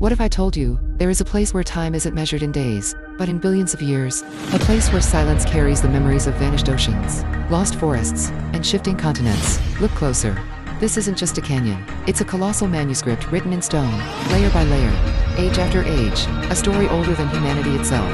What if I told you, there is a place where time isn't measured in days, but in billions of years? A place where silence carries the memories of vanished oceans, lost forests, and shifting continents. Look closer. This isn't just a canyon. It's a colossal manuscript written in stone, layer by layer, age after age, a story older than humanity itself.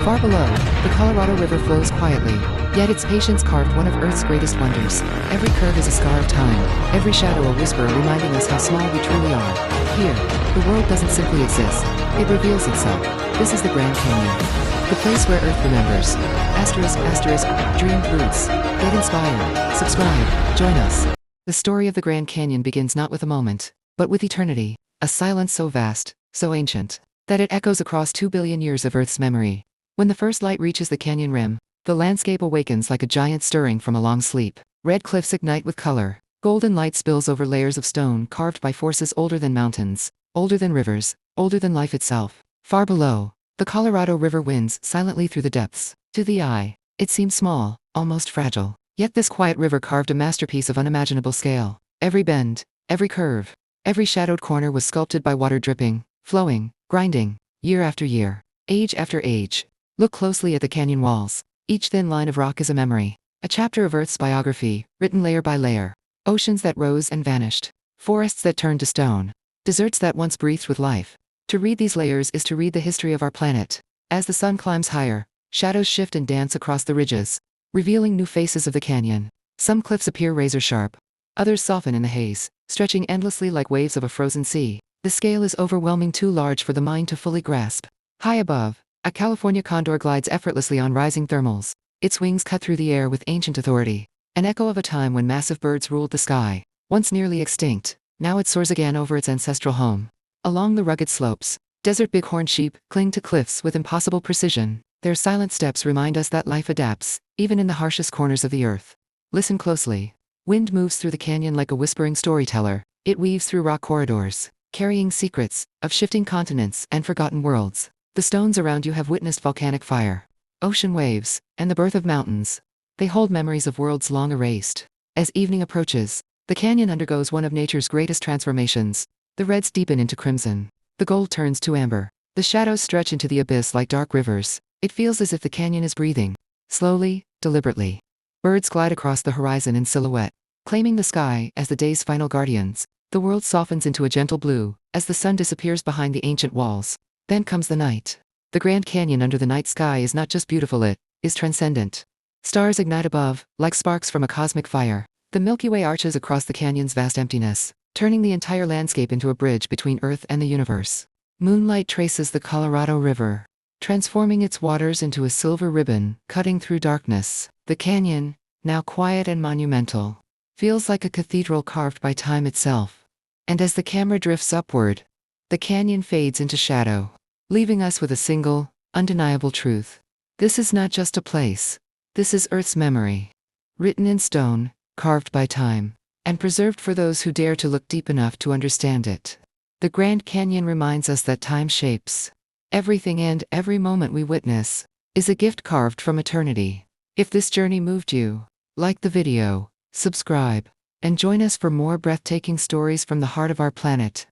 Far below, the Colorado River flows quietly, yet its patience carved one of Earth's greatest wonders. Every curve is a scar of time, every shadow a whisper reminding us how small we truly are. Here, the world doesn't simply exist, it reveals itself. This is the Grand Canyon, the place where Earth remembers. Asterisk, asterisk, dreamed roots. Get inspired, subscribe, join us. The story of the Grand Canyon begins not with a moment, but with eternity, a silence so vast, so ancient, that it echoes across 2 billion years of Earth's memory. When the first light reaches the canyon rim, the landscape awakens like a giant stirring from a long sleep. Red cliffs ignite with color, golden light spills over layers of stone carved by forces older than mountains, older than rivers, older than life itself. Far below, the Colorado River winds silently through the depths. To the eye, it seems small, almost fragile. Yet this quiet river carved a masterpiece of unimaginable scale. Every bend, every curve, every shadowed corner was sculpted by water dripping, flowing, grinding, year after year, age after age. Look closely at the canyon walls. Each thin line of rock is a memory, a chapter of Earth's biography, written layer by layer. Oceans that rose and vanished, forests that turned to stone, deserts that once breathed with life. To read these layers is to read the history of our planet. As the sun climbs higher, shadows shift and dance across the ridges, revealing new faces of the canyon. Some cliffs appear razor-sharp, others soften in the haze, stretching endlessly like waves of a frozen sea. The scale is overwhelming, too large for the mind to fully grasp. High above, a California condor glides effortlessly on rising thermals, its wings cut through the air with ancient authority. An echo of a time when massive birds ruled the sky. Once nearly extinct, now it soars again over its ancestral home. Along the rugged slopes, desert bighorn sheep cling to cliffs with impossible precision. Their silent steps remind us that life adapts, even in the harshest corners of the earth. Listen closely. Wind moves through the canyon like a whispering storyteller. It weaves through rock corridors, carrying secrets of shifting continents and forgotten worlds. The stones around you have witnessed volcanic fire, ocean waves, and the birth of mountains. They hold memories of worlds long erased. As evening approaches, the canyon undergoes one of nature's greatest transformations. The reds deepen into crimson. The gold turns to amber. The shadows stretch into the abyss like dark rivers. It feels as if the canyon is breathing, slowly, deliberately. Birds glide across the horizon in silhouette, claiming the sky as the day's final guardians. The world softens into a gentle blue as the sun disappears behind the ancient walls. Then comes the night. The Grand Canyon under the night sky is not just beautiful, it is transcendent. Stars ignite above, like sparks from a cosmic fire. The Milky Way arches across the canyon's vast emptiness, turning the entire landscape into a bridge between Earth and the universe. Moonlight traces the Colorado River, transforming its waters into a silver ribbon, cutting through darkness. The canyon, now quiet and monumental, feels like a cathedral carved by time itself. And as the camera drifts upward, the canyon fades into shadow, leaving us with a single, undeniable truth. This is not just a place. This is Earth's memory, written in stone, carved by time, and preserved for those who dare to look deep enough to understand it. The Grand Canyon reminds us that time shapes everything, and every moment we witness is a gift carved from eternity. If this journey moved you, like the video, subscribe, and join us for more breathtaking stories from the heart of our planet.